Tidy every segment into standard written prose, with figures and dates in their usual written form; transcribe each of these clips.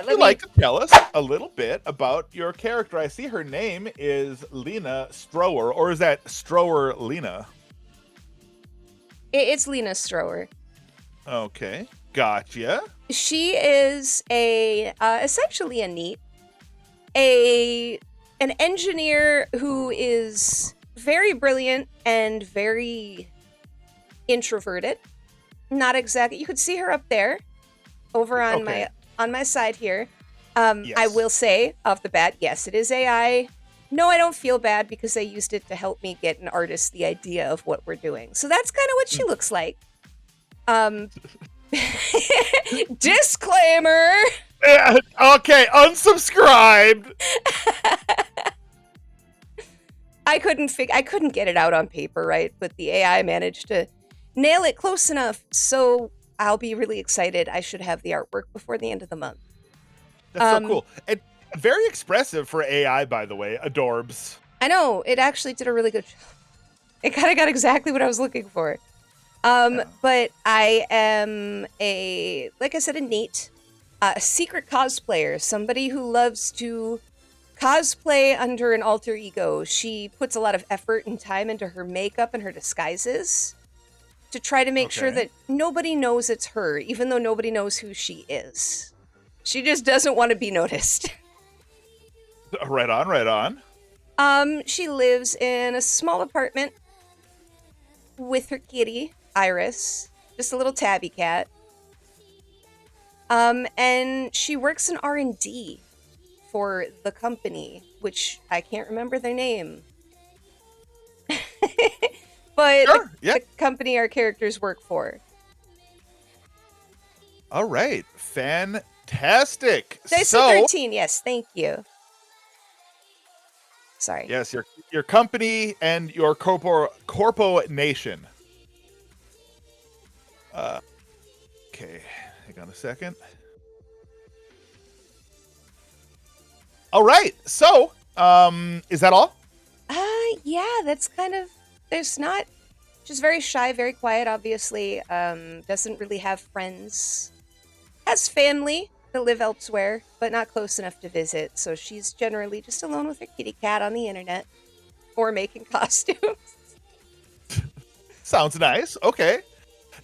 Would you like to tell us a little bit about your character? I see her name is Lena Strower, or is that Strower Lena? It's Lena Strower. Okay, gotcha. She is essentially a NEET, an engineer who is very brilliant and very introverted. Not exactly. You could see her up there, over on my side here. Yes. I will say off the bat, yes, it is AI. No, I don't feel bad because I used it to help me get an artist the idea of what we're doing. So that's kind of what she looks like. Disclaimer. Okay, unsubscribed. I couldn't get it out on paper, right? But the AI managed to nail it close enough. So I'll be really excited. I should have the artwork before the end of the month. That's so cool. And very expressive for AI, by the way. Adorbs. I know, it actually did a really good job. It kind of got exactly what I was looking for. But I am like I said, a NEET, a secret cosplayer, somebody who loves to cosplay under an alter ego. She puts a lot of effort and time into her makeup and her disguises to try to make sure that nobody knows it's her, even though nobody knows who she is. She just doesn't want to be noticed. Right on, right on. She lives in a small apartment with her kitty, Iris, just a little tabby cat. And she works in R&D for the company, which I can't remember their name. But Sure, the company our characters work for. All right, fantastic. Dice 13, yes, thank you. Sorry. Yes, your company and your corpo nation. Okay, hang on a second. All right, so is that all? Yeah, that's kind of. There's not. She's very shy, very quiet. Obviously, doesn't really have friends. Has family that live elsewhere, but not close enough to visit. So she's generally just alone with her kitty cat on the internet, or making costumes. Sounds nice. Okay.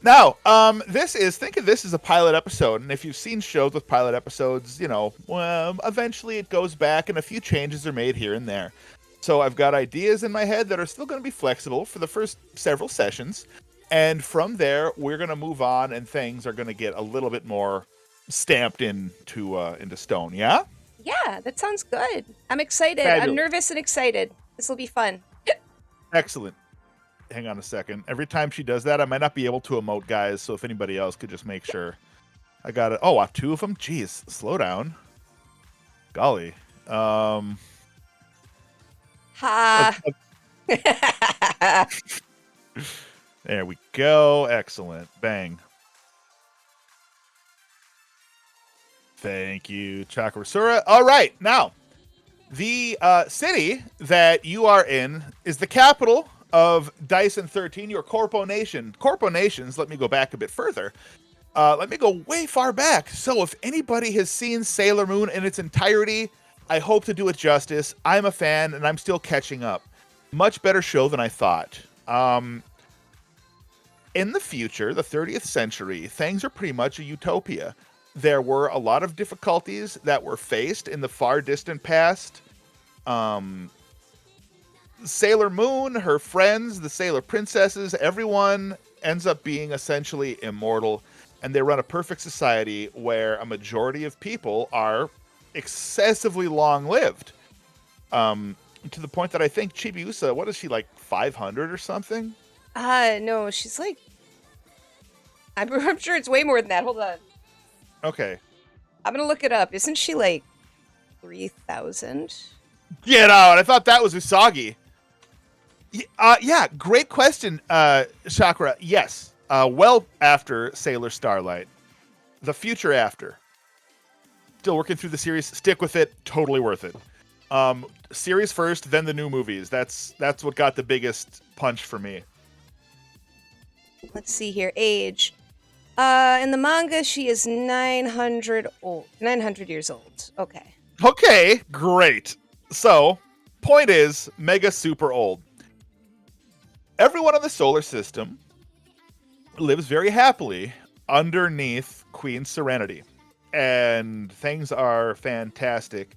Now, think of this as a pilot episode, and if you've seen shows with pilot episodes, eventually it goes back and a few changes are made here and there. So I've got ideas in my head that are still going to be flexible for the first several sessions, and from there we're going to move on, and things are going to get a little bit more stamped into stone. Yeah. Yeah, that sounds good. I'm excited. Fabulous. I'm nervous and excited. This will be fun. Excellent. Hang on a second. Every time she does that, I might not be able to emote, guys. So if anybody else could just make sure. I got it. Oh, 2 of them? Jeez, slow down. Golly. Ha. There we go. Excellent. Bang. Thank you, Chakrasura. All right. Now, the city that you are in is the capital of Dyson 13, your Corpo Nation. Corpo Nations, let me go back a bit further. Let me go way far back. So if anybody has seen Sailor Moon in its entirety, I hope to do it justice. I'm a fan, and I'm still catching up. Much better show than I thought. In the future, the 30th century, things are pretty much a utopia. There were a lot of difficulties that were faced in the far distant past. Sailor Moon, her friends, the Sailor Princesses, everyone ends up being essentially immortal, and they run a perfect society where a majority of people are excessively long-lived. To the point that I think Chibiusa, what is she, like 500 or something? No, she's like... I'm sure it's way more than that. Hold on. Okay. I'm gonna look it up. Isn't she like 3,000? Get out! I thought that was Usagi. Yeah, great question, Chakra. Yes, well after Sailor Starlight. The future after. Still working through the series. Stick with it. Totally worth it. Series first, then the new movies. That's what got the biggest punch for me. Let's see here. Age. In the manga, she is 900 years old. Okay. Okay, great. So, point is, mega super old. Everyone in the solar system lives very happily underneath Queen Serenity. And things are fantastic.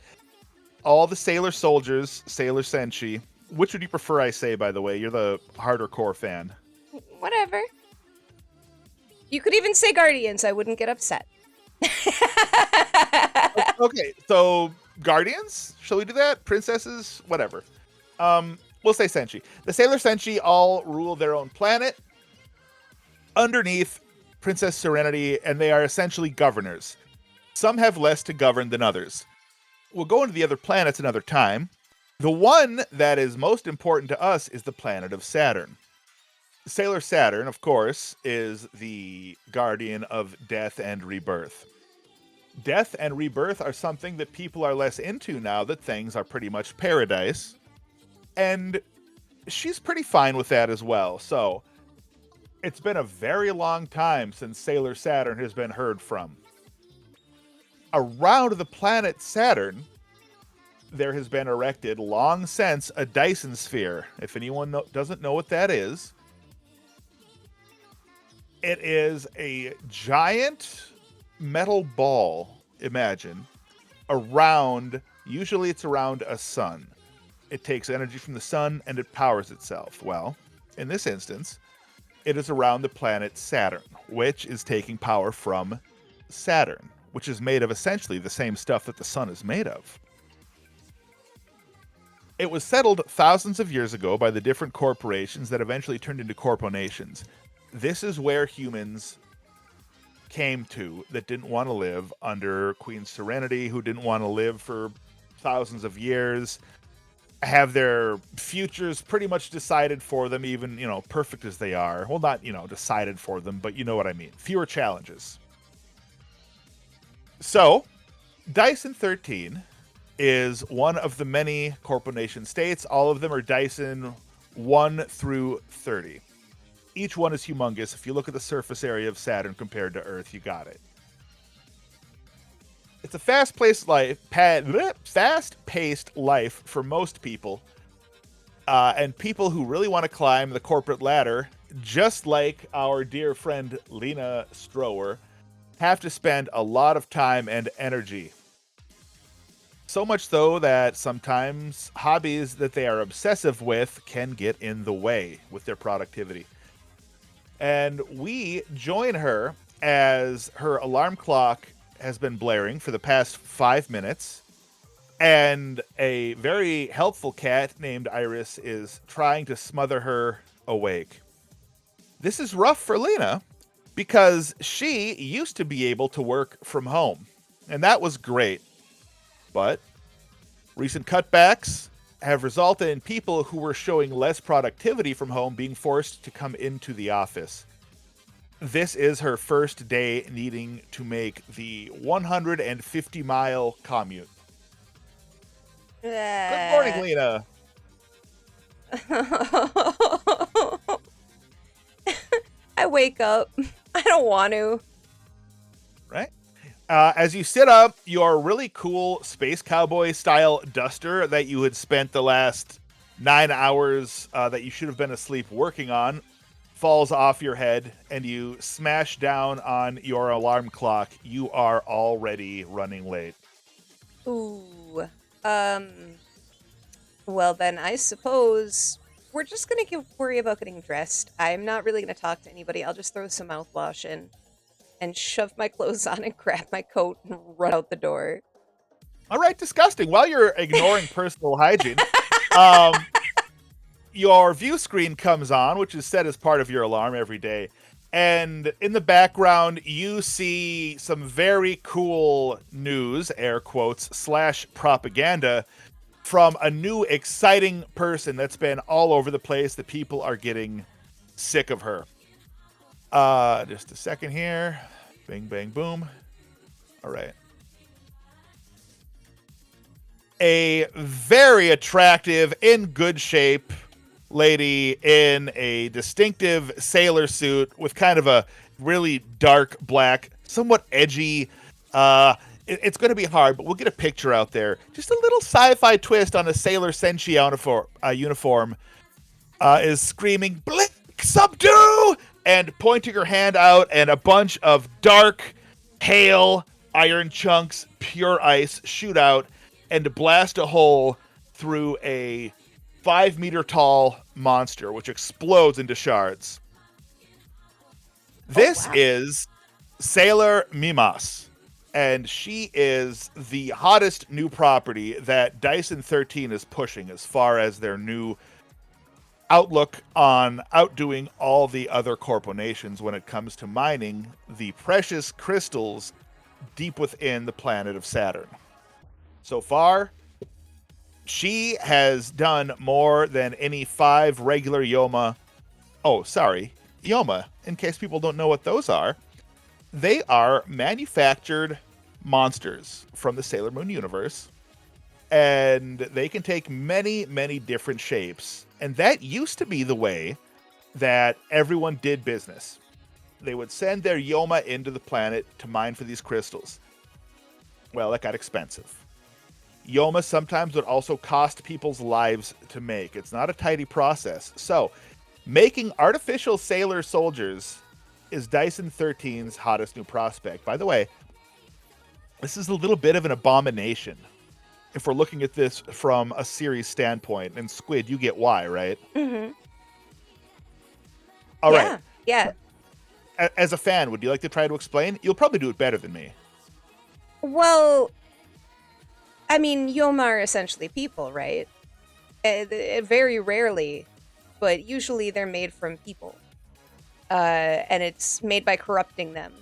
All the sailor soldiers, sailor senshi. Which would you prefer I say, by the way? You're the harder core fan. Whatever. You could even say guardians. I wouldn't get upset. Okay, so guardians? Shall we do that? Princesses? Whatever. We'll say senshi. The sailor senshi all rule their own planet underneath Princess Serenity, and they are essentially governors. Some have less to govern than others. We'll go into the other planets another time. The one that is most important to us is the planet of Saturn. Sailor Saturn, of course, is the guardian of death and rebirth. Death and rebirth are something that people are less into now that things are pretty much paradise. And she's pretty fine with that as well. So, it's been a very long time since Sailor Saturn has been heard from. Around the planet Saturn, there has been erected long since a Dyson sphere. If anyone doesn't know what that is, it is a giant metal ball, imagine, usually it's around a sun. It takes energy from the sun and it powers itself. Well, in this instance, it is around the planet Saturn, which is taking power from Saturn, which is made of essentially the same stuff that the sun is made of. It was settled thousands of years ago by the different corporations that eventually turned into corponations. This is where humans came to that didn't want to live under Queen Serenity, who didn't want to live for thousands of years, have their futures pretty much decided for them, even, perfect as they are. Well, not, decided for them, but you know what I mean. Fewer challenges. So, Dyson 13 is one of the many corporation states. All of them are Dyson 1 through 30. Each one is humongous. If you look at the surface area of Saturn compared to Earth, you got it. It's a fast-paced life for most people, and people who really want to climb the corporate ladder, just like our dear friend Lena Strower, have to spend a lot of time and energy. So much so that sometimes hobbies that they are obsessive with can get in the way with their productivity. And we join her as her alarm clock has been blaring for the past 5 minutes, and a very helpful cat named Iris is trying to smother her awake. This is rough for Lena, because she used to be able to work from home, and that was great. But recent cutbacks have resulted in people who were showing less productivity from home being forced to come into the office. This is her first day needing to make the 150-mile commute. Good morning, Lena. I wake up. I don't want to. Right? As you sit up, your really cool space cowboy style duster that you had spent the last 9 hours that you should have been asleep working on falls off your head, and you smash down on your alarm clock. You are already running late. Ooh. Well, then I suppose we're just going to worry about getting dressed. I'm not really going to talk to anybody. I'll just throw some mouthwash in and shove my clothes on and grab my coat and run out the door. All right, disgusting. While you're ignoring personal hygiene, your view screen comes on, which is set as part of your alarm every day. And in the background, you see some very cool news, air quotes, / propaganda from a new exciting person that's been all over the place. The people are getting sick of her. Just a second here. Bing, bang, boom. All right. A very attractive, in good shape lady in a distinctive sailor suit with kind of a really dark black, somewhat edgy. It's going to be hard, but we'll get a picture out there. Just a little sci-fi twist on a Sailor Senshi uniform. Is screaming, "Blink, subdue!" and pointing her hand out, and a bunch of dark, hail, iron chunks, pure ice shoot out and blast a hole through a 5-meter tall monster, which explodes into shards. This is Sailor Mimas, and she is the hottest new property that Dyson 13 is pushing as far as their new outlook on outdoing all the other corporations when it comes to mining the precious crystals deep within the planet of Saturn. So far, she has done more than any 5 regular Yoma. Oh, sorry. Yoma, in case people don't know what those are, they are manufactured monsters from the Sailor Moon universe, and they can take many, many different shapes. And that used to be the way that everyone did business. They would send their Yoma into the planet to mine for these crystals. Well, that got expensive. Yoma sometimes would also cost people's lives to make. It's not a tidy process. So, making artificial sailor soldiers is Dyson 13's hottest new prospect. By the way, this is a little bit of an abomination if we're looking at this from a series standpoint. And Squid, you get why, right? Mm-hmm. All right. Yeah. As a fan, would you like to try to explain? You'll probably do it better than me. Well, I mean, Yoma are essentially people, right? Very rarely, but usually they're made from people. And it's made by corrupting them.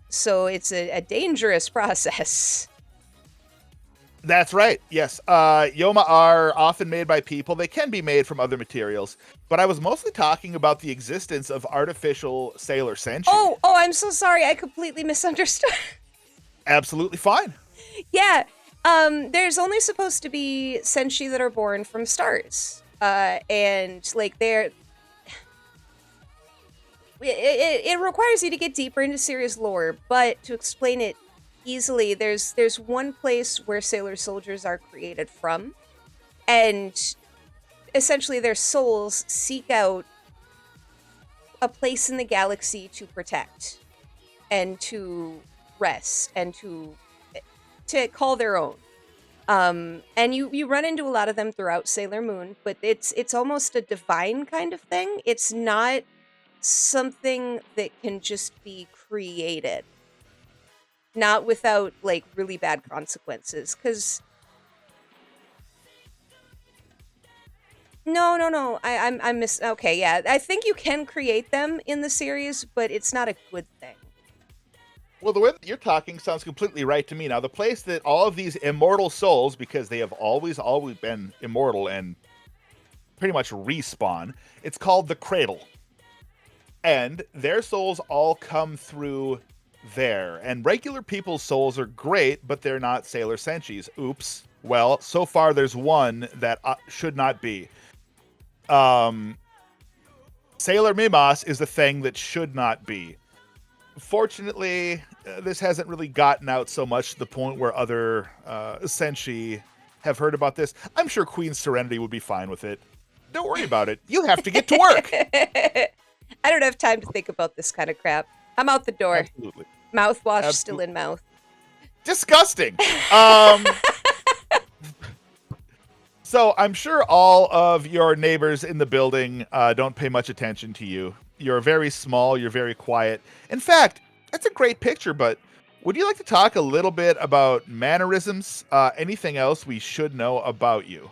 So it's a dangerous process. That's right. Yes. Yoma are often made by people. They can be made from other materials. But I was mostly talking about the existence of artificial Sailor Senshi. Oh, I'm so sorry. I completely misunderstood. Absolutely fine. Yeah. There's only supposed to be Senshi that are born from stars. And like it requires you to get deeper into series lore, but to explain it easily, there's one place where sailor soldiers are created from, and essentially their souls seek out a place in the galaxy to protect and to rest and to call their own. And you run into a lot of them throughout Sailor Moon, but it's almost a divine kind of thing. It's not something that can just be created. Not without, like, really bad consequences, because... No, I'm okay, yeah. I think you can create them in the series, but it's not a good thing. Well, the way that you're talking sounds completely right to me. Now, the place that all of these immortal souls, because they have always been immortal and pretty much respawn, it's called the Cradle. And their souls all come through there. And regular people's souls are great, but they're not Sailor Senshis. Oops. Well, so far there's one that should not be. Sailor Mimas is the thing that should not be. Fortunately, this hasn't really gotten out so much to the point where other Senshi have heard about this. I'm sure Queen Serenity would be fine with it. Don't worry about it. You have to get to work. I don't have time to think about this kind of crap. I'm out the door. Absolutely. Mouthwash still in mouth. Disgusting. So I'm sure all of your neighbors in the building don't pay much attention to you. You're very small. You're very quiet. In fact, that's a great picture, but would you like to talk a little bit about mannerisms? Anything else we should know about you?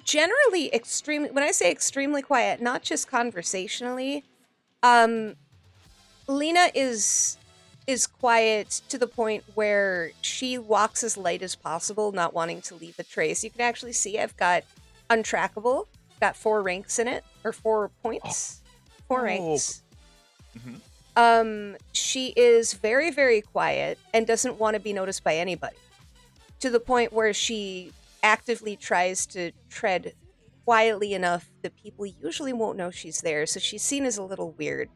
Generally extremely, when I say extremely quiet, not just conversationally, Lena is quiet to the point where she walks as light as possible, not wanting to leave a trace. You can actually see I've got untrackable, got 4 ranks in it, or 4 points, 4 ranks. Mm-hmm. She is very, very quiet and doesn't want to be noticed by anybody, to the point where she actively tries to tread quietly enough that people usually won't know she's there, so she's seen as a little weird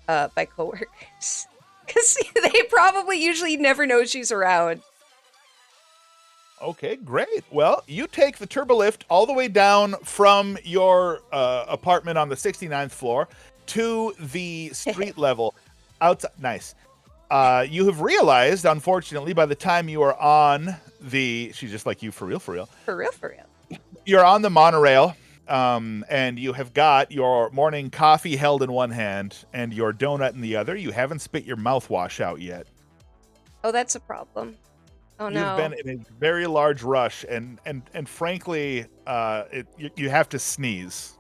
by coworkers. Because they probably usually never know she's around. Okay, great. Well, you take the turbolift all the way down from your apartment on the 69th floor to the street level outside. Nice. You have realized, unfortunately, by the time you are on the... She's just like you, for real, for real. For real, for real. You're on the monorail, and you have got your morning coffee held in one hand and your donut in the other. You haven't spit your mouthwash out yet. Oh, that's a problem. Oh, no. You've been in a very large rush, and frankly, you have to sneeze.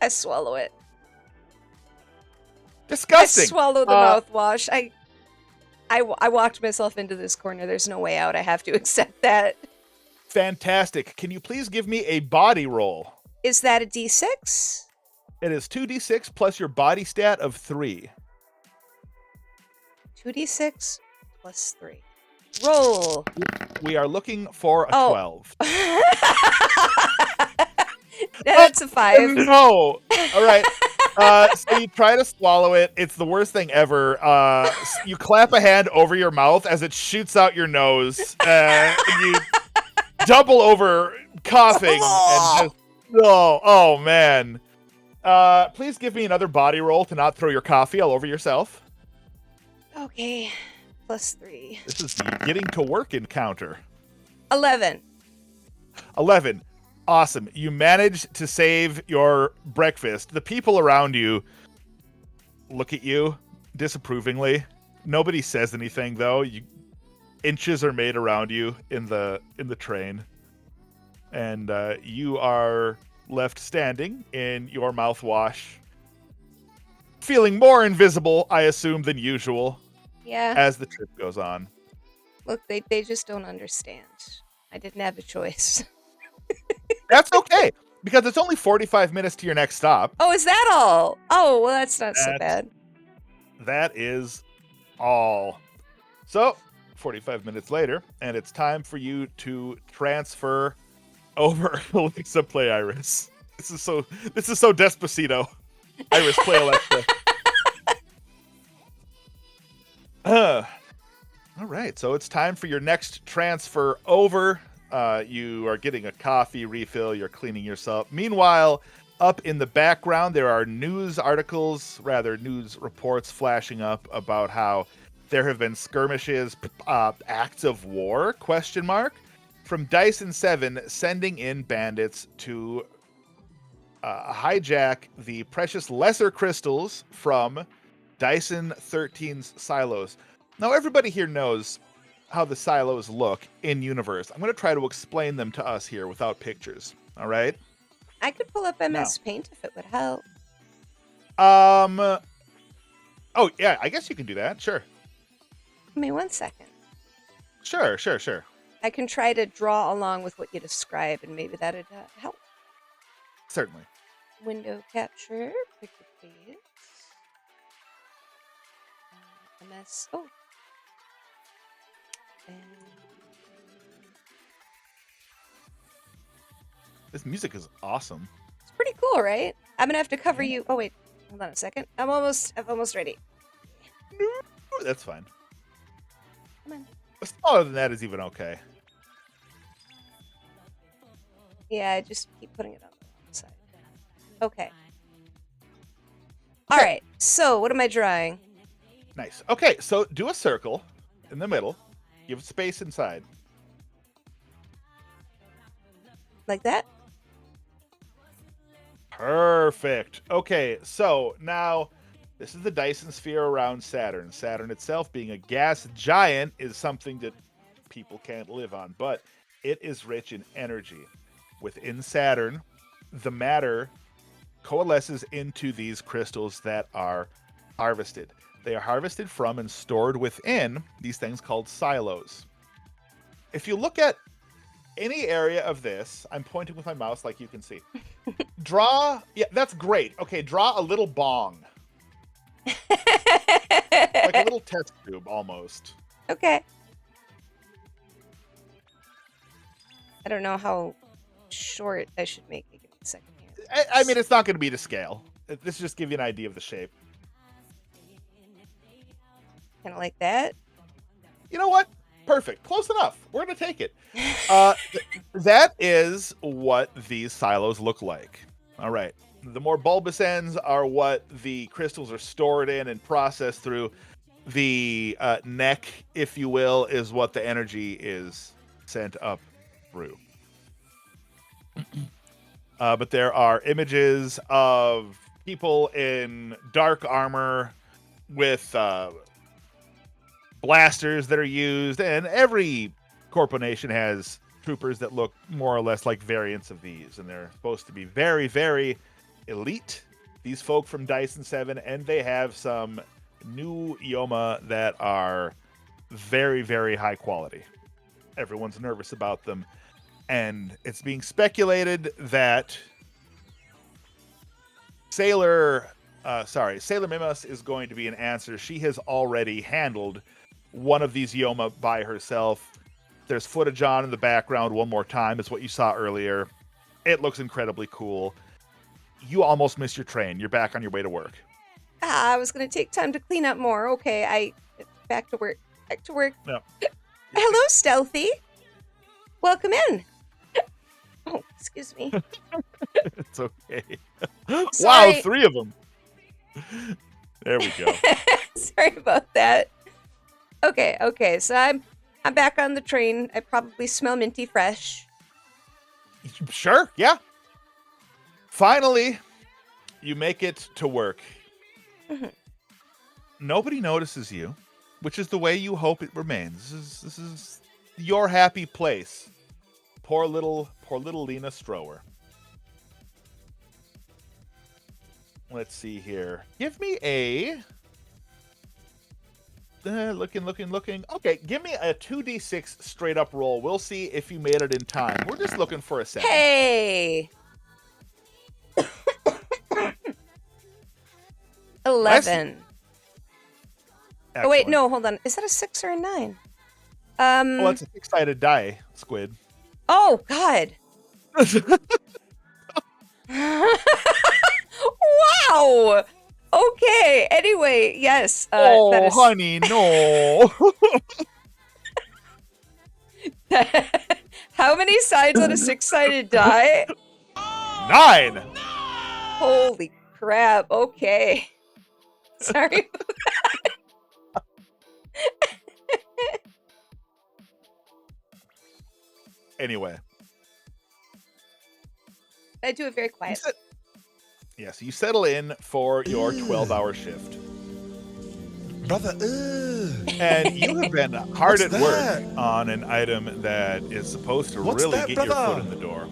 I swallow it. Disgusting. I swallow the mouthwash. I walked myself into this corner. There's no way out. I have to accept that. Fantastic. Can you please give me a body roll? Is that a D6? It is 2d6 plus your body stat of 3. 2d6 plus 3. Roll. We are looking for a 12. That's a 5. No. All right. So you try to swallow it. It's the worst thing ever. You clap a hand over your mouth as it shoots out your nose. And you double over coughing. And just, oh man. Please give me another body roll to not throw your coffee all over yourself. Okay. Plus 3. This is the getting to work encounter. 11. 11. Awesome. You managed to save your breakfast. The people around you look at you disapprovingly. Nobody says anything though. Inches are made around you in the train. And you are left standing in your mouthwash, feeling more invisible, I assume, than usual. Yeah. As the trip goes on. Look, they just don't understand. I didn't have a choice. That's okay, because it's only 45 minutes to your next stop. Oh, is that all? Oh, well, that's not so bad. That is all. So, 45 minutes later, and it's time for you to transfer over Alexa, play Iris. This is so Despacito. Iris, play Alexa. All right, so it's time for your next transfer over. You are getting a coffee refill. You're cleaning yourself. Meanwhile, up in the background, there are news reports flashing up about how there have been skirmishes, acts of war, from Dyson 7 sending in bandits to hijack the precious lesser crystals from Dyson 13's silos. Now, everybody here knows how the silos look in universe. I'm going to try to explain them to us here without pictures. All right? I could pull up MS Paint if it would help. Oh, yeah, I guess you can do that. Sure. Give me 1 second. Sure. I can try to draw along with what you describe, and maybe that'd help. Certainly. Window capture. Picture please. MS. Oh. And This music is awesome. it's pretty cool, right? I'm gonna have to cover you. Oh wait, hold on a second. I'm almost ready. That's fine. Come on. Smaller than that is even okay. Yeah, I just keep putting it on the wrong side. Okay. All right. So what am I drawing? Nice. Okay, so do a circle in the middle. Give space inside. Like that? Perfect. Okay, so now this is the Dyson sphere around Saturn. Saturn itself, being a gas giant, is something that people can't live on, but it is rich in energy. Within Saturn, the matter coalesces into these crystals that are harvested. They are harvested from and stored within these things called silos. If you look at any area of this, I'm pointing with my mouse like you can see. Yeah, that's great. Okay, draw a little bong. Like a little test tube, almost. Okay. I don't know how short I should make it. a second here. I mean, it's not going to be to scale. This just give you an idea of the shape. Kind of like that. You know what? Perfect. Close enough. We're going to take it. That is what these silos look like. All right. The more bulbous ends are what the crystals are stored in and processed through. The neck, if you will, is what the energy is sent up through. But there are images of people in dark armor with blasters that are used, and every Corpo Nation has troopers that look more or less like variants of these, and they're supposed to be very, very elite, these folk from Dyson 7, and they have some new Yoma that are very, very high quality. Everyone's nervous about them, and it's being speculated that Sailor Mimos is going to be an answer. She has already handled one of these Yoma by herself. There's footage on in the background one more time. It's what you saw earlier. It looks incredibly cool. You almost missed your train. You're back on your way to work. I was going to take time to clean up more. Okay, back to work. Back to work. No. Hello, Stealthy. Welcome in. Oh, excuse me. It's okay. Sorry. Wow, 3 of them. There we go. Sorry about that. Okay. So I'm back on the train. I probably smell minty fresh. Sure, yeah. Finally, you make it to work. Mm-hmm. Nobody notices you, which is the way you hope it remains. This is your happy place. Poor little Lena Strower. Let's see here. Give me a looking. Okay, give me a 2d6 straight up roll. We'll see if you made it in time. We're just looking for a second. Hey. 11. Oh wait, no, hold on. Is that a 6 or a 9? Well, it's a 6-sided die, Squid. Oh God. Wow. Okay. Anyway, yes. That is... honey, no. How many sides on a 6-sided die? 9. Holy crap. Okay. Sorry. Anyway. I do it very quiet. Yes, you settle in for your 12-hour shift. Brother, and you have been hard at work on an item that is supposed to really get your foot in the door.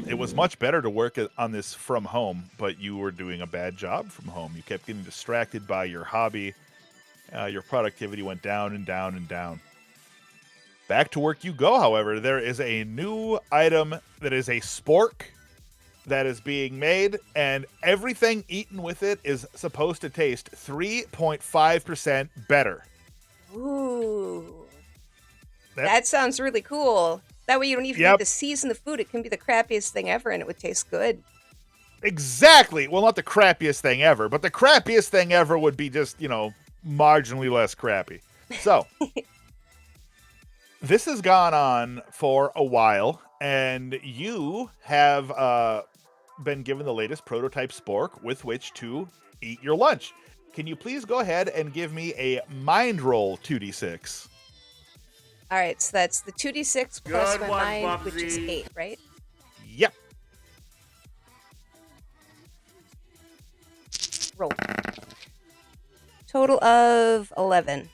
It was much better to work on this from home, but you were doing a bad job from home. You kept getting distracted by your hobby. Your productivity went down and down and down. Back to work you go, however. There is a new item that is a spork that is being made, and everything eaten with it is supposed to taste 3.5% better. Ooh. That sounds really cool. That way you don't even need to season the food. It can be the crappiest thing ever, and it would taste good. Exactly. Well, not the crappiest thing ever, but the crappiest thing ever would be just, marginally less crappy. So, this has gone on for a while, and you have been given the latest prototype spork with which to eat your lunch. Can you please go ahead and give me a mind roll 2d6? All right, so that's the 2d6 plus my mind, which is 8, right? Yep. Roll. Total of 11.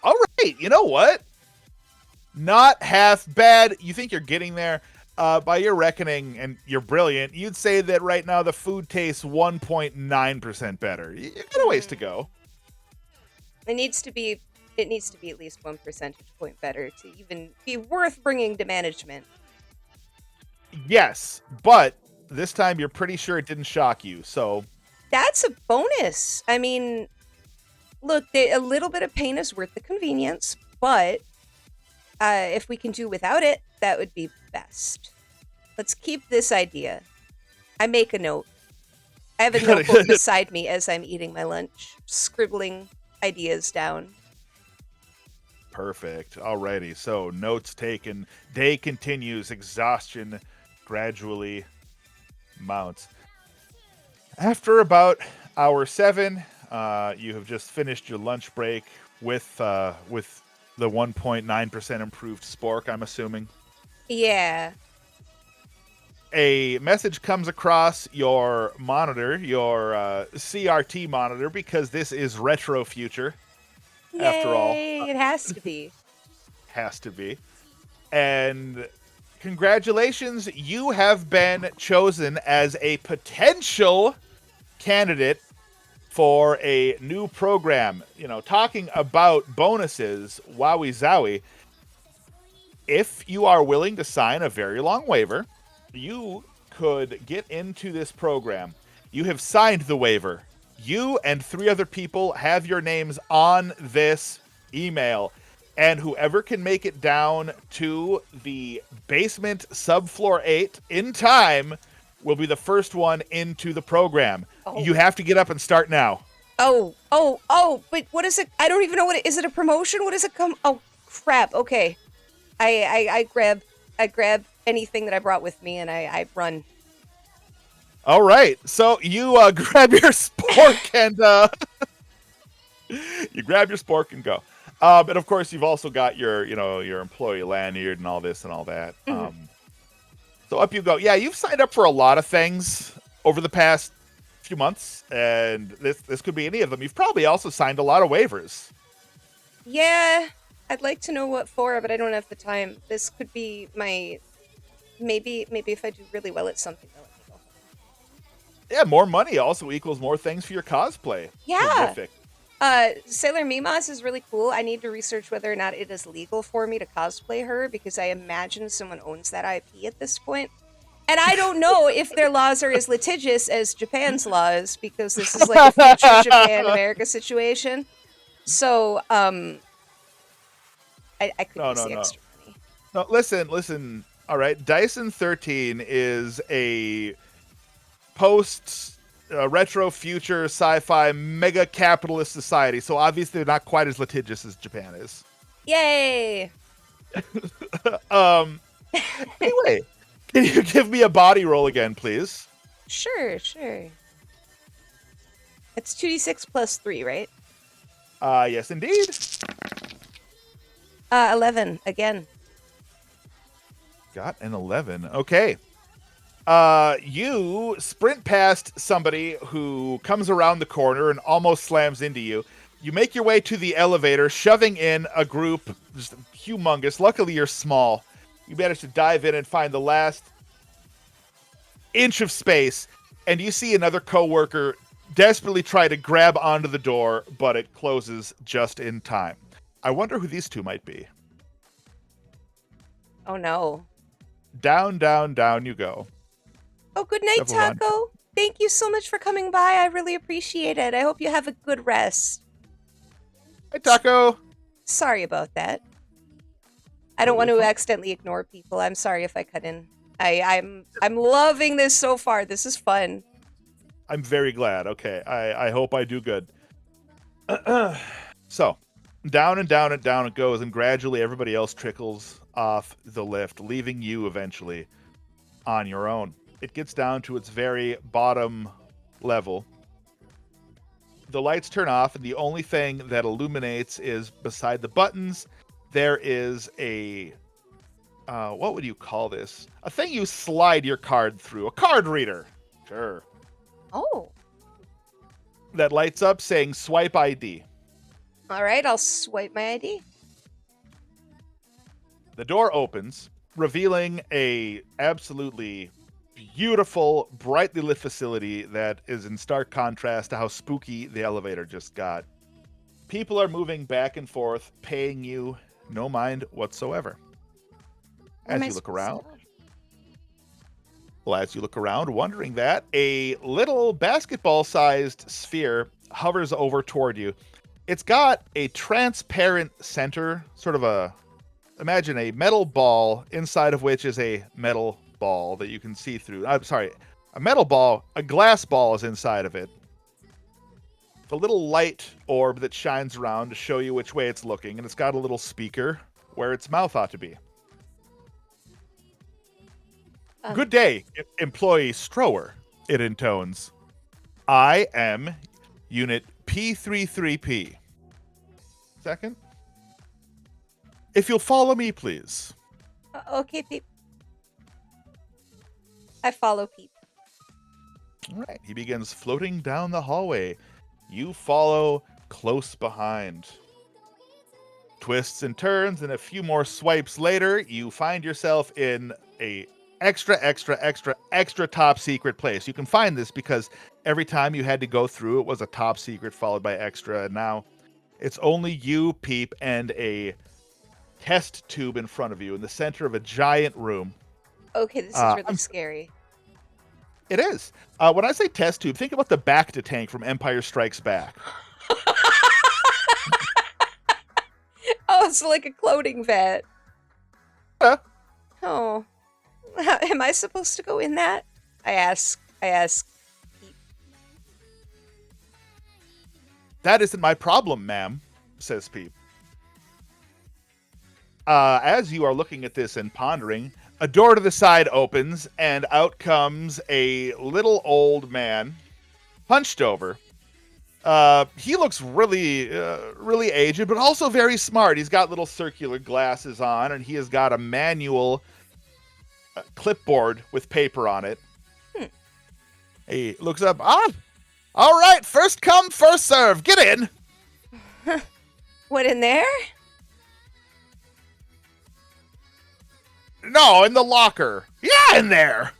All right, you know what? Not half bad. You think you're getting there. By your reckoning, and you're brilliant, you'd say that right now the food tastes 1.9% better. You got a ways to go. It needs to be at least 1 percentage point better to even be worth bringing to management. Yes, but this time you're pretty sure it didn't shock you, so... That's a bonus. I mean, look, a little bit of pain is worth the convenience, but if we can do without it, that would be best. Let's keep this idea. I make a note. I have a notebook beside me as I'm eating my lunch, scribbling ideas down. Perfect. Alrighty. So notes taken. Day continues. Exhaustion gradually mounts. After about hour 7, you have just finished your lunch break with the 1.9% improved spork, I'm assuming. Yeah. A message comes across your monitor, your CRT monitor, because this is retro future. Yay, After all, it has to be. has to be. And congratulations, you have been chosen as a potential candidate for a new program. You know, talking about bonuses, wowie zowie. If you are willing to sign a very long waiver, you could get into this program. You have signed the waiver. You and 3 other people have your names on this email. And whoever can make it down to the basement subfloor 8 in time will be the first one into the program. Oh. You have to get up and start now. Oh, but what is it? I don't even know what is it a promotion? What does it come? Oh, crap. Okay. I grab anything that I brought with me and I run. All right. So you grab your spork and you grab your spork and go. And of course, you've also got your employee lanyard and all this and all that. Mm-hmm. So up you go. Yeah, you've signed up for a lot of things over the past few months, and this could be any of them. You've probably also signed a lot of waivers. Yeah, I'd like to know what for, but I don't have the time. This could be my maybe if I do really well at something. They'll let me go. Yeah, more money also equals more things for your cosplay. Yeah. Terrific. Sailor Mimas is really cool. I need to research whether or not it is legal for me to cosplay her, because I imagine someone owns that IP at this point. And I don't know if their laws are as litigious as Japan's laws, because this is like a future Japan-America situation. So, I could use the extra money. No, listen. All right, Dyson 13 is a retro future sci-fi mega capitalist society, so obviously they're not quite as litigious as Japan is. Yay! Anyway, can you give me a body roll again, please? Sure. It's 2d6 plus 3, right? Yes, indeed. 11 again. Got an 11. Okay. You sprint past somebody who comes around the corner and almost slams into you. You make your way to the elevator, shoving in a group just humongous. Luckily, you're small. You manage to dive in and find the last inch of space, and you see another coworker desperately try to grab onto the door, but it closes just in time. I wonder who these two might be. Oh no. Down, down, down you go. Oh, good night, Level one. Taco. Thank you so much for coming by. I really appreciate it. I hope you have a good rest. Hey, Taco. Sorry about that. I don't want to accidentally ignore people. I'm sorry if I cut in. I'm loving this so far. This is fun. I'm very glad. Okay, I hope I do good. So, down and down and down it goes, and gradually everybody else trickles off the lift, leaving you eventually on your own. It gets down to its very bottom level. The lights turn off, and the only thing that illuminates is beside the buttons, there is a... what would you call this? A thing you slide your card through. A card reader. Sure. Oh. That lights up saying swipe ID. All right, I'll swipe my ID. The door opens, revealing a absolutely beautiful, brightly lit facility that is in stark contrast to how spooky the elevator just got. People are moving back and forth, paying you no mind whatsoever. As you look around, wondering that, a little basketball-sized sphere hovers over toward you. It's got a transparent center, sort of imagine a metal ball inside of which is a metal ball that you can see through. I'm sorry, a metal ball, a glass ball is inside of it. The little light orb that shines around to show you which way it's looking, and it's got a little speaker where its mouth ought to be. Good day, employee Strower, it intones. I am Unit P33P. Second. If you'll follow me, please. Okay, Peep. I follow Peep. All right. He begins floating down the hallway. You follow close behind. Twists and turns, and a few more swipes later, you find yourself in a extra top secret place. You can find this because every time you had to go through, it was a top secret followed by extra, and now it's only you, Peep, and a test tube in front of you in the center of a giant room. Okay, this is really scary. It is. When I say test tube, think about the Bacta tank from Empire Strikes Back. Oh, it's like a clothing vat. Yeah. Oh. Am I supposed to go in that? I ask Peep. That isn't my problem, ma'am, says Peep. As you are looking at this and pondering, a door to the side opens, and out comes a little old man, hunched over. He looks really aged, but also very smart. He's got little circular glasses on, and he has got a manual clipboard with paper on it. He looks up. All right, first come, first serve. Get in. What, in there? No, in the locker. Yeah, in there.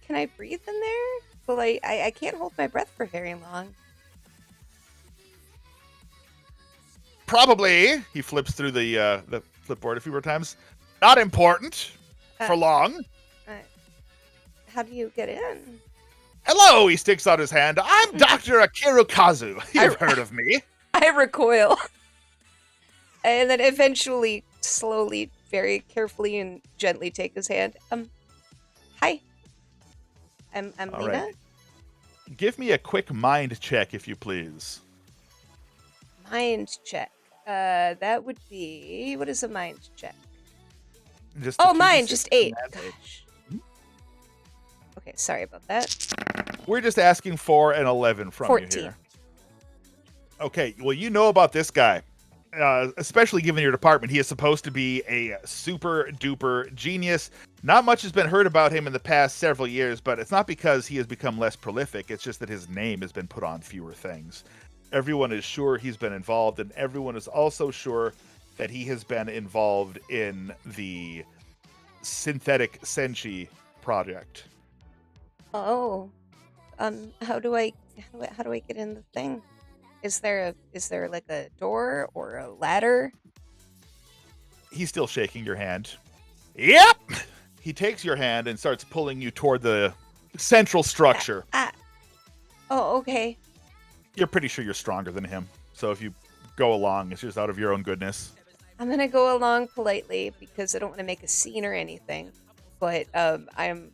Can I breathe in there? Well, I can't hold my breath for very long. Probably. He flips through the flipboard a few more times. Not important for long. How do you get in? Hello, he sticks out his hand. I'm Dr. Akirukazu. You've heard of me. I recoil. And then eventually, slowly, very carefully and gently take his hand. Hi. I'm All Lena. right. Give me a quick mind check, if you please. Mind check. That would be... What is a mind check? Just Oh, mine, just 8. Gosh. Gosh. Okay, sorry about that. We're just asking for an 11 from 14. you here. Okay, well, you know about this guy. Especially given your department, he is supposed to be a super duper genius. Not much has been heard about him in the past several years, but it's not because he has become less prolific. It's just that his name has been put on fewer things. Everyone is sure he's been involved, and everyone is also sure that he has been involved in the synthetic senshi project. Oh. How do I get in the thing? Is there like a door or a ladder? He's still shaking your hand. Yep! He takes your hand and starts pulling you toward the central structure. Oh, okay. You're pretty sure you're stronger than him. So if you go along, it's just out of your own goodness. I'm gonna go along politely because I don't want to make a scene or anything. But I'm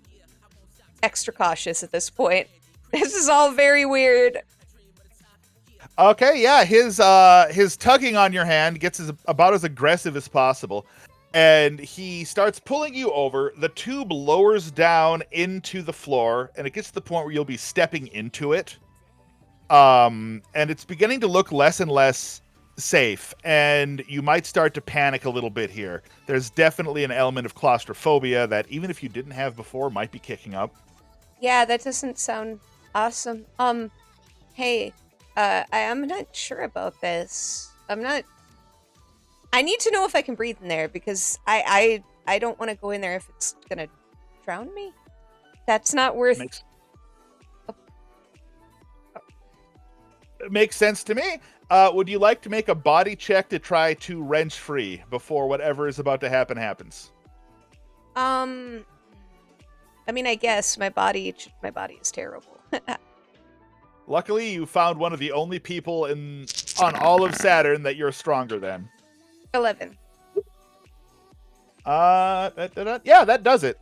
extra cautious at this point. This is all very weird. Okay, yeah, his tugging on your hand gets about as aggressive as possible, and he starts pulling you over. The tube lowers down into the floor, and it gets to the point where you'll be stepping into it. And it's beginning to look less and less safe, and you might start to panic a little bit here. There's definitely an element of claustrophobia that, even if you didn't have before, might be kicking up. Yeah, that doesn't sound awesome. Hey, I'm not sure about this. I need to know if I can breathe in there because I don't want to go in there if it's gonna drown me. That's not worth. Makes sense to me. Would you like to make a body check to try to wrench free before whatever is about to happen happens? I mean, I guess my body is terrible. Luckily, you found one of the only people on all of Saturn that you're stronger than. 11. Yeah, that does it.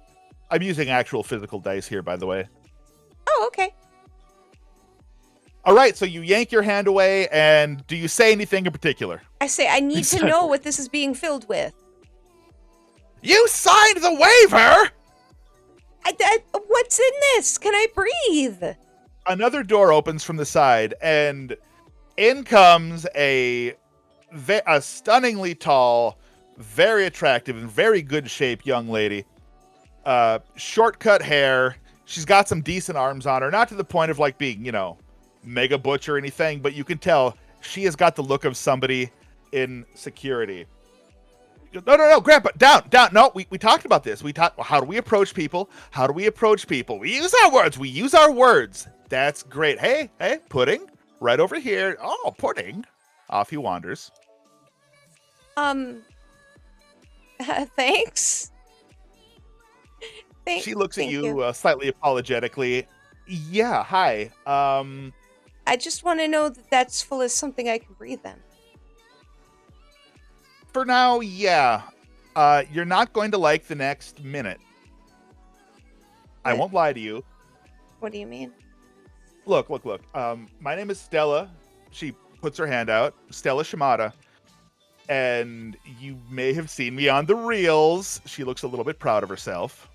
I'm using actual physical dice here, by the way. Oh, okay. All right, so you yank your hand away, and do you say anything in particular? I say I need to know what this is being filled with. You signed the waiver! What's in this? Can I breathe? Another door opens from the side, and in comes a stunningly tall, very attractive, and very good shape young lady. Shortcut hair. She's got some decent arms on her, not to the point of like being, mega butch or anything, but you can tell she has got the look of somebody in security. No, Grandpa, down. No, we talked about this. How do we approach people? We use our words. That's great. Hey, pudding, right over here. Oh, pudding. Off he wanders. Thanks. She looks at you slightly apologetically. Yeah, hi. I just want to know that that's full of something I can breathe in. For now, yeah. You're not going to like the next minute. I won't lie to you. What do you mean? Look. My name is Stella. She puts her hand out. Stella Shimada. And you may have seen me on the reels. She looks a little bit proud of herself.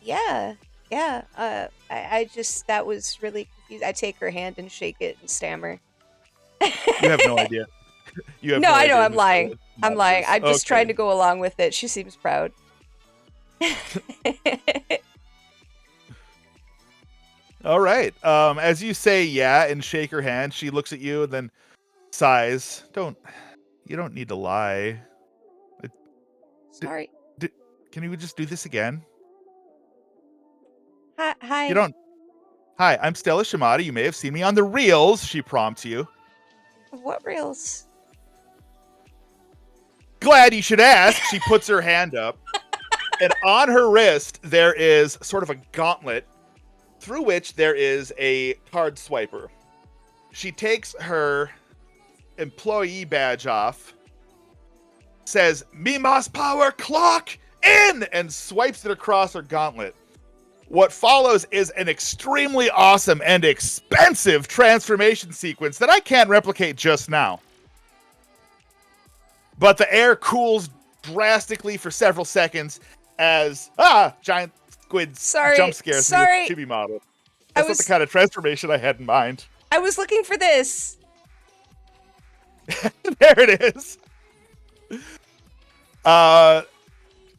Yeah. I just, that was really confusing. I take her hand and shake it and stammer. You have no idea. No, I know, I'm lying. I'm just trying to go along with it. She seems proud. All right. As you say yeah and shake her hand, she looks at you and then sighs. You don't need to lie. Sorry. Can you just do this again? Hi. You don't. Hi, I'm Stella Shimada. You may have seen me on the reels, she prompts you. What reels? Glad you should ask. She puts her hand up. And on her wrist, there is sort of a gauntlet through which there is a card swiper. She takes her employee badge off, says, Mimas power clock in, and swipes it across her gauntlet. What follows is an extremely awesome and expensive transformation sequence that I can't replicate just now. But the air cools drastically for several seconds as giant squids jump scares the chibi model. That's not the kind of transformation I had in mind. I was looking for this. There it is.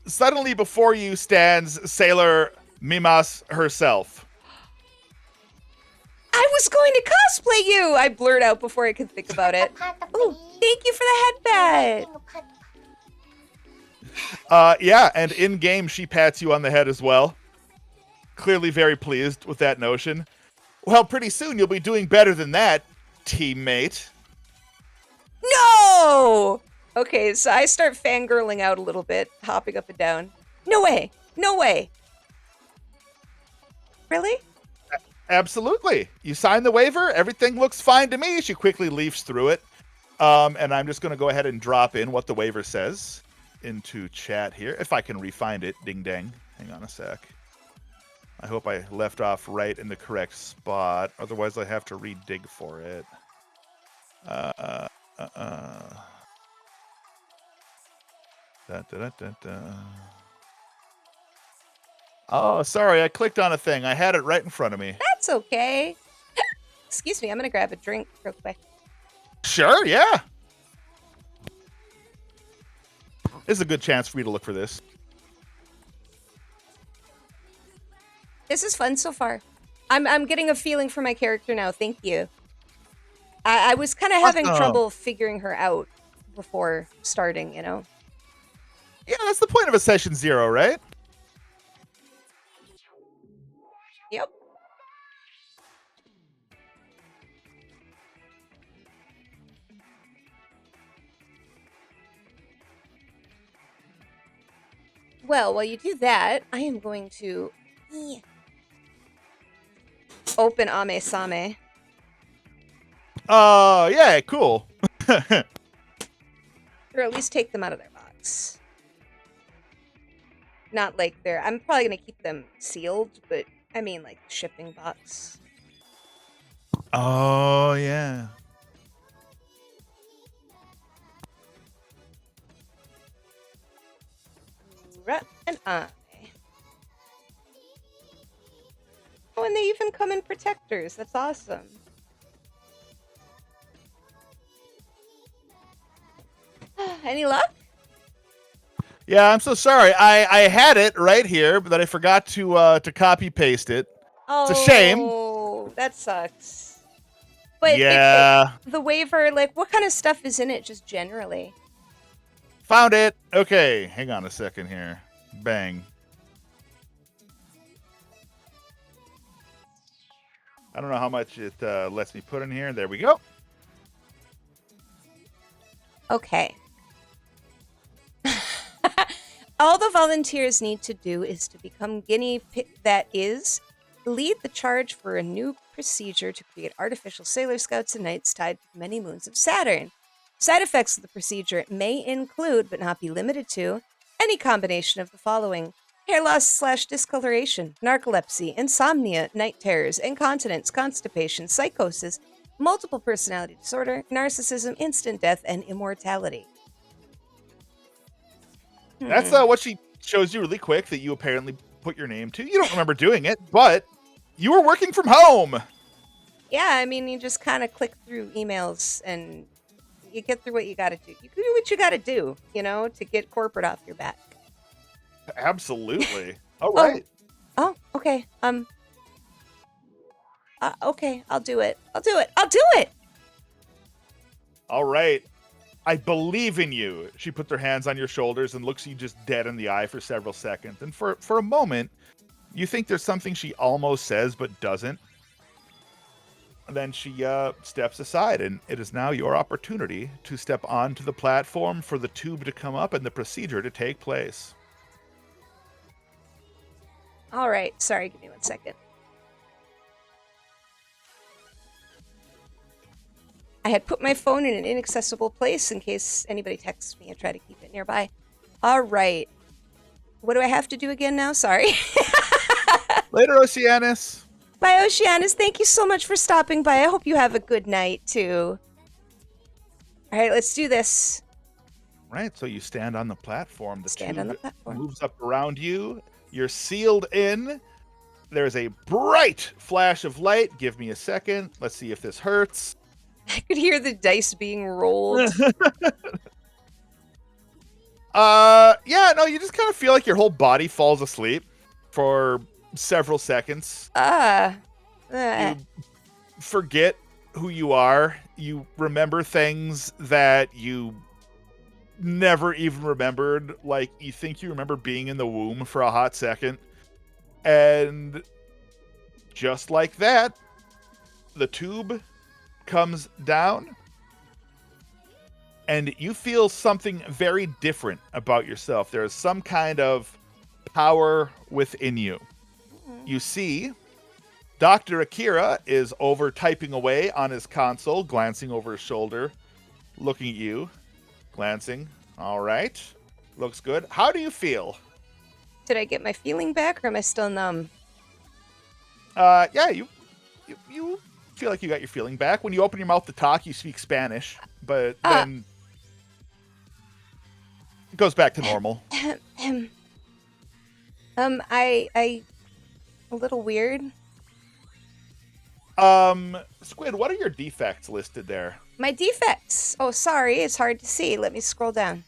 Suddenly before you stands Sailor Mimas herself. I was going to cosplay you! I blurred out before I could think about it. Oh, thank you for the headband! Yeah, and in-game she pats you on the head as well. Clearly very pleased with that notion. Well, pretty soon you'll be doing better than that, teammate. No! Okay, so I start fangirling out a little bit, hopping up and down. No way! Really? Absolutely. You signed the waiver. Everything looks fine to me. She quickly leafs through it. And I'm just going to go ahead and drop in what the waiver says into chat here. If I can re-find it. Ding dang. Hang on a sec. I hope I left off right in the correct spot. Otherwise, I have to re-dig for it. Oh, sorry. I clicked on a thing. I had it right in front of me. That's okay. Excuse me. I'm going to grab a drink real quick. Sure, yeah. This is a good chance for me to look for this. This is fun so far. I'm getting a feeling for my character now. Thank you. I was kind of having trouble figuring her out before starting, Yeah, that's the point of a session 0, right? Yep. Well, while you do that, I am going to open Ame Same. Yeah, cool. Or at least take them out of their box. Not like they're. I'm probably gonna keep them sealed, but I mean like shipping box. Oh yeah. And I. Oh, and they even come in protectors. That's awesome. Any luck? Yeah, I'm so sorry. I had it right here, but I forgot to copy paste it. Oh, It's a shame. That sucks. But Yeah. the waiver, like, what kind of stuff is in it, just generally? Found it. Okay, hang on a second here. Bang. I don't know how much it lets me put in here. There we go. Okay. All the volunteers need to do is to become guinea pig. That is, lead the charge for a new procedure to create artificial sailor scouts and knights tied to the many moons of Saturn. Side effects of the procedure may include, but not be limited to, any combination of the following: hair loss / discoloration, narcolepsy, insomnia, night terrors, incontinence, constipation, psychosis, multiple personality disorder, narcissism, instant death, and immortality. That's what she shows you really quick that you apparently put your name to. You don't remember doing it, but you were working from home. Yeah, I mean, you just kind of click through emails and you get through what you got to do. You can do what you got to do, to get corporate off your back. Absolutely. All right. Oh, okay. Okay, I'll do it. All right. I believe in you. She puts her hands on your shoulders and looks you just dead in the eye for several seconds. And for a moment, you think there's something she almost says but doesn't. And then she steps aside, and it is now your opportunity to step onto the platform for the tube to come up and the procedure to take place. All right. Sorry, give me 1 second. I had put my phone in an inaccessible place in case anybody texts me. I try to keep it nearby. All right. What do I have to do again now? Sorry. Later, Oceanus. Bye, Oceanus. Thank you so much for stopping by. I hope you have a good night, too. All right, let's do this. Right, so you stand on the platform. The Stand tube on the platform. moves up around you. You're sealed in. There's a bright flash of light. Give me a second. Let's see if this hurts. I could hear the dice being rolled. Yeah, no, you just kind of feel like your whole body falls asleep for several seconds. You forget who you are. You remember things that you never even remembered. Like, you think you remember being in the womb for a hot second. And just like that, the tube comes down. And you feel something very different about yourself. There is some kind of power within you. You see, Dr. Akira is over typing away on his console, glancing over his shoulder, looking at you, glancing. All right. Looks good. How do you feel? Did I get my feeling back, or am I still numb? Yeah, you feel like you got your feeling back. When you open your mouth to talk, you speak Spanish, but then it goes back to normal. I a little weird. Squid, what are your defects listed there? My defects. Oh, sorry, it's hard to see. Let me scroll down.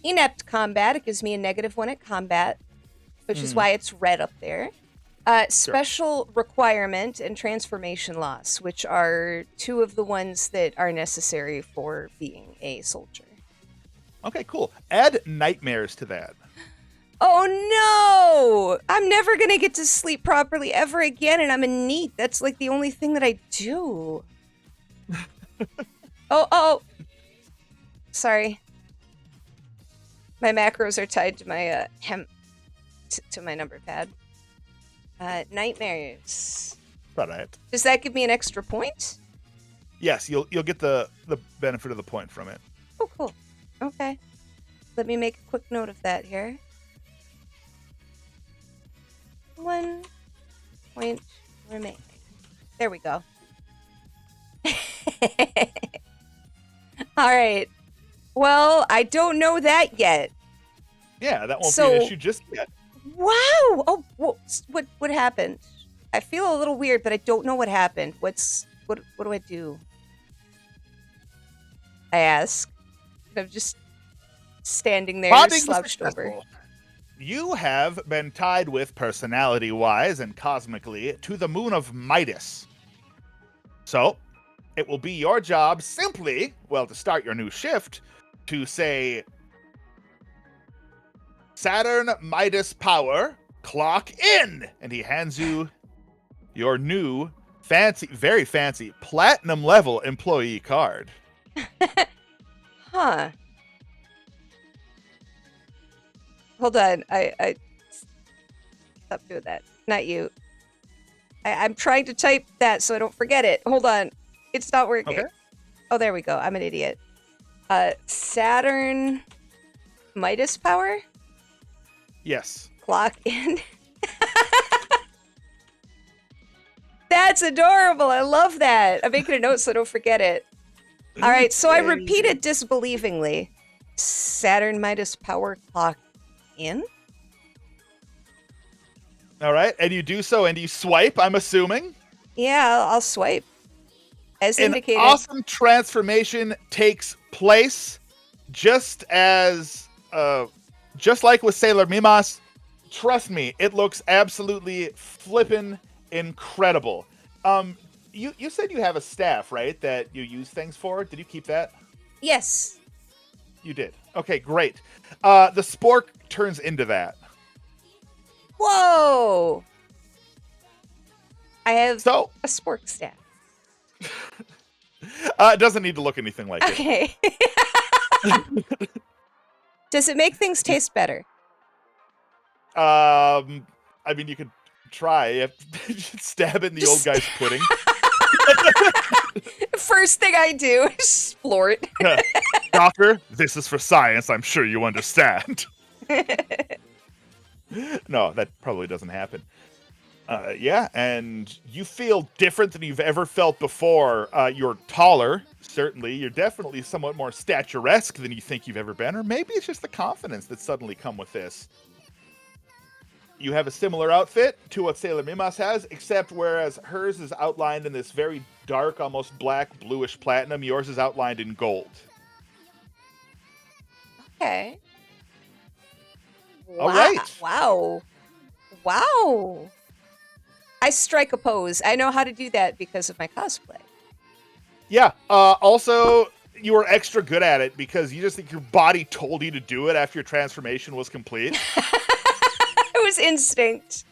Inept combat. It gives me a -1 at combat, which is why it's red up there. Special requirement and transformation loss, which are two of the ones that are necessary for being a soldier. Okay, cool. Add nightmares to that. Oh no! I'm never gonna get to sleep properly ever again, and I'm a NEET. That's like the only thing that I do. Oh. Sorry. My macros are tied to my to my number pad. Nightmares. All right. Does that give me an extra point? Yes, you'll get the benefit of the point from it. Oh, cool. Okay. let me make a quick note of that here. 1 point remaining. There we go. All right. Well, I don't know that yet. Yeah, that won't be an issue just yet. Wow. Oh, what happened? I feel a little weird, but I don't know what happened. What do I do? I ask. I'm just standing there, Bonding slouched was over. successful. You have been tied with, personality-wise and cosmically, to the moon of Midas. So, it will be your job simply, well, to start your new shift, to say, Saturn Midas power, clock in! And he hands you your new, fancy, very fancy, platinum level employee card. Huh. Hold on. I stop doing that. Not you. I'm trying to type that so I don't forget it. Hold on. It's not working. Okay. Oh, there we go. I'm an idiot. Saturn Midas power? Yes. Clock in. That's adorable. I love that. I'm making a note so I don't forget it. All right, so I repeated disbelievingly. Saturn Midas power clock in? All right, and you do so, and you swipe, I'm assuming. Yeah, I'll swipe. As indicated. An awesome transformation takes place, just like with Sailor Mimas. Trust me, it looks absolutely flippin' incredible. You said you have a staff, right, that you use things for? Did you keep that? Yes. You did. Okay, great. The spork turns into that. Whoa! I have a spork staff. It doesn't need to look anything like it. Okay. Does it make things taste better? I mean, you could try. You have to stab it in the old guy's pudding. First thing I do is floor it. Doctor, this is for science. I'm sure you understand. No, that probably doesn't happen. Yeah, and you feel different than you've ever felt before. You're taller, certainly. You're definitely somewhat more statuesque than you think you've ever been, or maybe it's just the confidence that's suddenly come with this. You have a similar outfit to what Sailor Mimas has, except whereas hers is outlined in this very dark, almost black, bluish platinum, yours is outlined in gold. Okay. All right. Wow. Wow. I strike a pose. I know how to do that because of my cosplay. Yeah. Also, you were extra good at it because you just think your body told you to do it after your transformation was complete. It was instinct.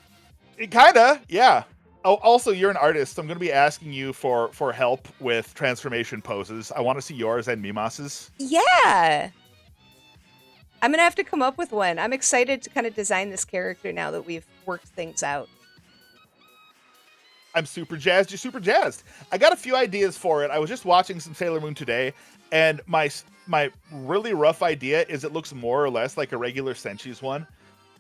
Kinda, yeah. Oh, also, you're an artist, so I'm going to be asking you for help with transformation poses. I want to see yours and Mimas's. Yeah. I'm going to have to come up with one. I'm excited to kind of design this character now that we've worked things out. I'm super jazzed. You're super jazzed. I got a few ideas for it. I was just watching some Sailor Moon today, and my really rough idea is it looks more or less like a regular Senshi's one,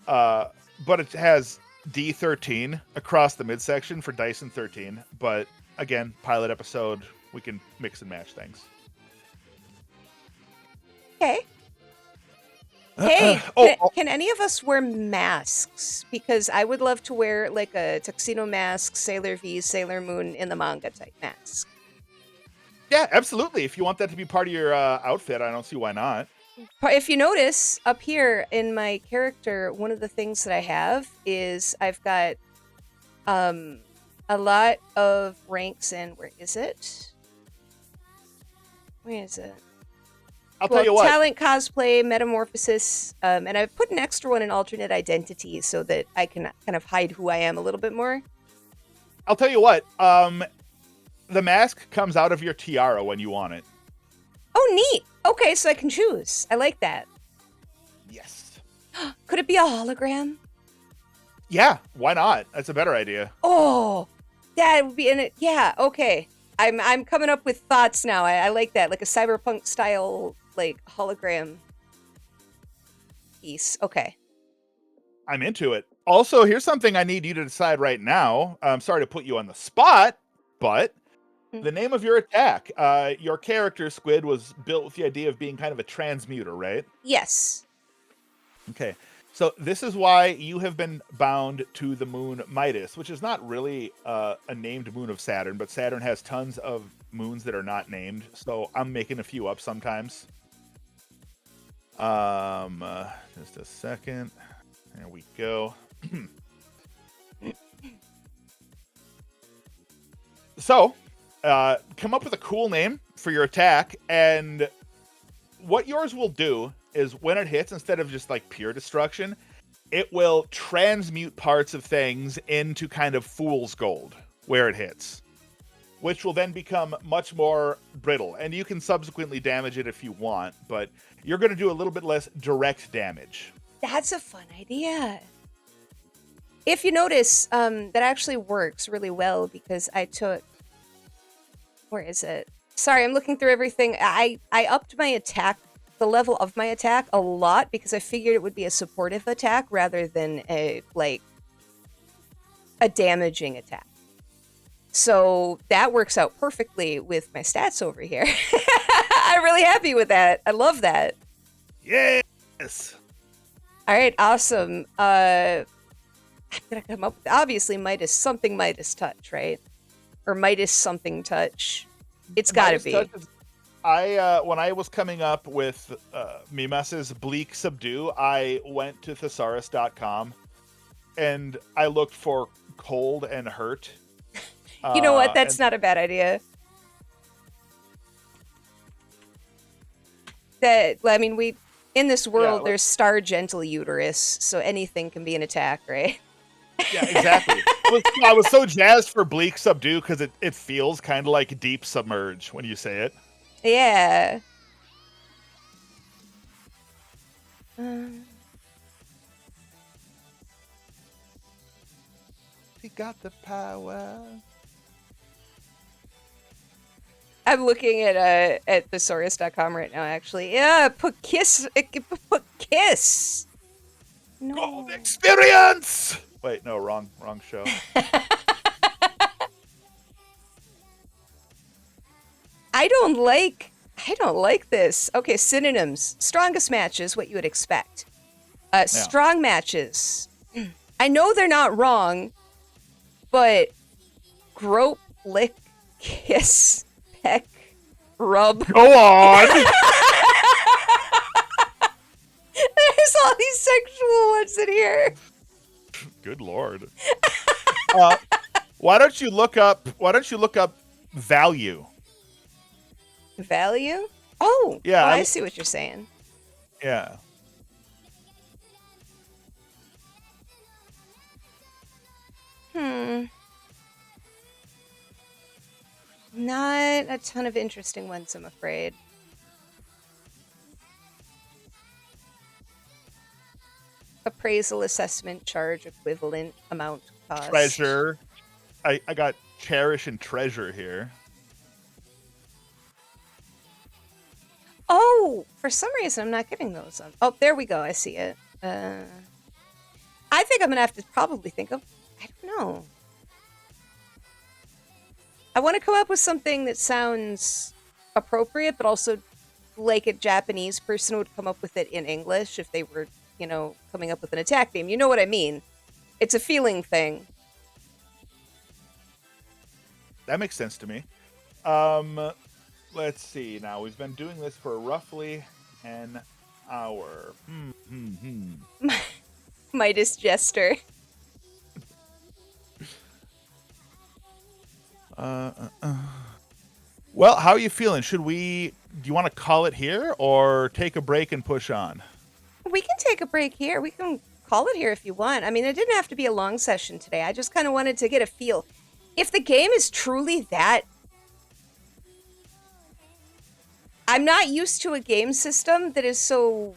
but it has D13 across the midsection for Dyson 13. But again, pilot episode, we can mix and match things. Okay. Hey, can any of us wear masks? Because I would love to wear like a tuxedo mask, Sailor V, Sailor Moon in the manga type mask. Yeah, absolutely. If you want that to be part of your outfit, I don't see why not. If you notice, up here in my character, one of the things that I have is I've got a lot of ranks in, where is it? Where is it? I'll tell you what. Talent, cosplay, metamorphosis, and I've put an extra one in alternate identity so that I can kind of hide who I am a little bit more. I'll tell you what. The mask comes out of your tiara when you want it. Oh, neat. Okay, so I can choose. I like that. Yes. Could it be a hologram? Yeah, why not? That's a better idea. Oh, that would be in it. Yeah, okay. I'm coming up with thoughts now. I like that, like a cyberpunk style, like hologram. piece. Okay. I'm into it. Also, here's something I need you to decide right now. I'm sorry to put you on the spot, but the name of your attack. Your character, Squid, was built with the idea of being kind of a transmuter, right? Yes. Okay. So this is why you have been bound to the moon Midas, which is not really a named moon of Saturn, but Saturn has tons of moons that are not named. So I'm making a few up sometimes. Just a second. There we go. So, come up with a cool name for your attack, and what yours will do is when it hits, instead of just like pure destruction, it will transmute parts of things into kind of fool's gold where it hits, which will then become much more brittle. And you can subsequently damage it if you want, but you're going to do a little bit less direct damage. That's a fun idea. If you notice, that actually works really well because I took... Where is it? Sorry, I'm looking through everything. I upped my attack, the level of my attack a lot because I figured it would be a supportive attack rather than a damaging attack. So that works out perfectly with my stats over here. I'm really happy with that. I love that. Yes! All right, awesome. I'm gonna come up with obviously Midas touch, right? Or Midas something touch. It's gotta be. When I was coming up with Mimas's Bleak Subdue, I went to thesaurus.com and I looked for cold and hurt. You know what? That's not a bad idea. In this world, there's star gentle uterus, so anything can be an attack, right? Yeah, exactly. I was so jazzed for Bleak Subdue because it feels kind of like Deep Submerge when you say it. Yeah. He got the power. I'm looking at thesaurus.com right now, actually. Yeah, put kiss. No. Gold experience! Wait, no, wrong show. I don't like this. Okay, synonyms. Strongest matches, what you would expect. Strong matches. I know they're not wrong, but grope, lick, kiss, peck, rub. Go on! There's all these sexual ones in here. Good lord. Why don't you look up value? Value? Oh, yeah. I see what you're saying. Yeah. Not a ton of interesting ones, I'm afraid. Appraisal, assessment, charge, equivalent, amount, cost. Treasure. I got cherish and treasure here. Oh, for some reason I'm not getting those. Oh, there we go. I see it. I think I'm going to have to probably think of... I don't know. I want to come up with something that sounds appropriate, but also like a Japanese person would come up with it in English if they were, coming up with an attack name. You know what I mean? It's a feeling thing. That makes sense to me. Let's see. Now, we've been doing this for roughly an hour. Midas Jester. Well, how are you feeling? Do you want to call it here or take a break and push on? We can take a break here. We can call it here if you want. I mean, it didn't have to be a long session today. I just kind of wanted to get a feel. If the game is truly that... I'm not used to a game system that is so...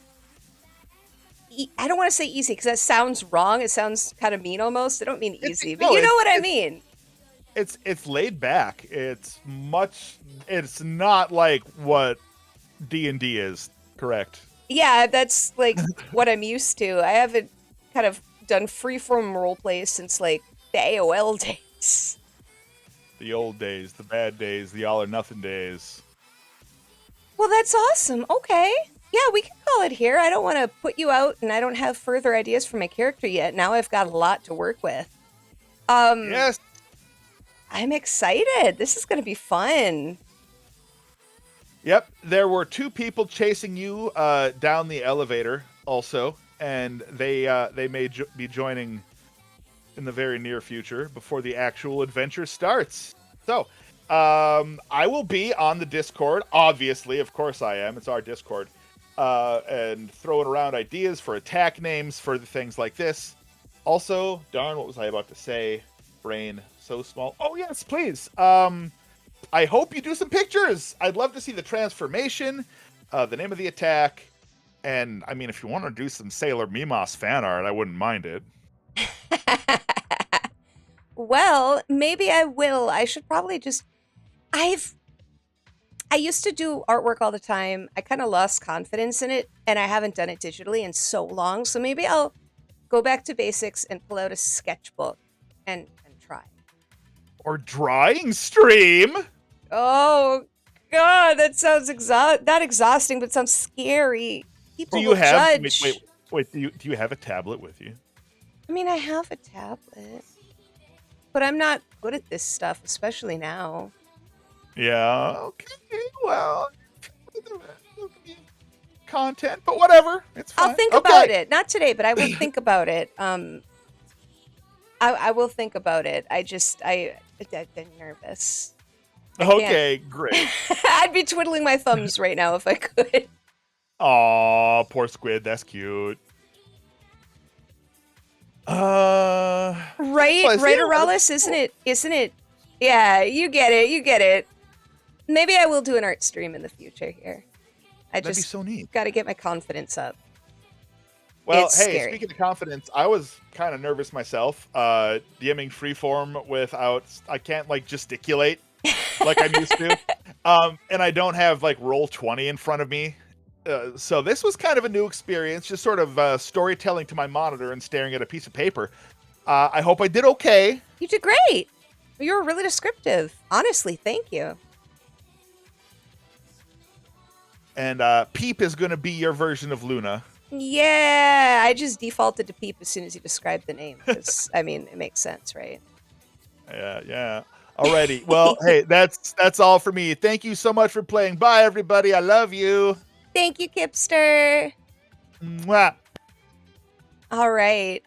I don't want to say easy because that sounds wrong. It sounds kind of mean almost. I don't mean easy, but you know what I mean. It's laid back. It's not like what D&D is, correct? Yeah, that's like what I'm used to. I haven't kind of done freeform roleplay since like the AOL days. The old days, the bad days, the all or nothing days. Well, that's awesome. Okay. Yeah, we can call it here. I don't want to put you out and I don't have further ideas for my character yet. Now I've got a lot to work with. Yes. I'm excited. This is going to be fun. Yep. There were 2 people chasing you down the elevator also, and they may be joining in the very near future before the actual adventure starts. So, I will be on the Discord, obviously. Of course I am. It's our Discord. And throwing around ideas for attack names for the things like this. Also, darn, what was I about to say? Brain so small. Oh, yes, please. I hope you do some pictures. I'd love to see the transformation, the name of the attack, and, I mean, if you want to do some Sailor Mimos fan art, I wouldn't mind it. Well, maybe I will. I should probably just. I used to do artwork all the time. I kind of lost confidence in it, and I haven't done it digitally in so long. So maybe I'll go back to basics and pull out a sketchbook and try. Or drawing stream. Oh God, that sounds not exhausting, but sounds scary. People Do you will have judge. wait, do you have a tablet with you? I mean, I have a tablet, but I'm not good at this stuff, especially now. Yeah, okay. Well, content, but whatever. It's fine. I'll think Okay. about it. Not today, but I will think about it. I will think about it. I'm nervous. Okay, great. I'd be twiddling my thumbs right now if I could. Aw, poor squid. That's cute. Right, Plus, right, yeah, Aurelus, isn't it? Isn't it? Yeah, you get it. You get it. Maybe I will do an art stream in the future here. I that'd be just so neat. got to get my confidence up. Well, It's hey, scary. speaking of confidence, I was kind of nervous myself. DMing freeform without, I can't like gesticulate like I'm used to. And I don't have like Roll20 in front of me. So this was kind of a new experience, just sort of storytelling to my monitor and staring at a piece of paper. I hope I did okay. You did great. You were really descriptive. Honestly, thank you. And Peep is going to be your version of Luna. Yeah, I just defaulted to Peep as soon as you described the name. Because, I mean, it makes sense, right? Yeah. Alrighty. Well, hey, that's all for me. Thank you so much for playing. Bye, everybody. I love you. Thank you, Kipster. Mwah. All right.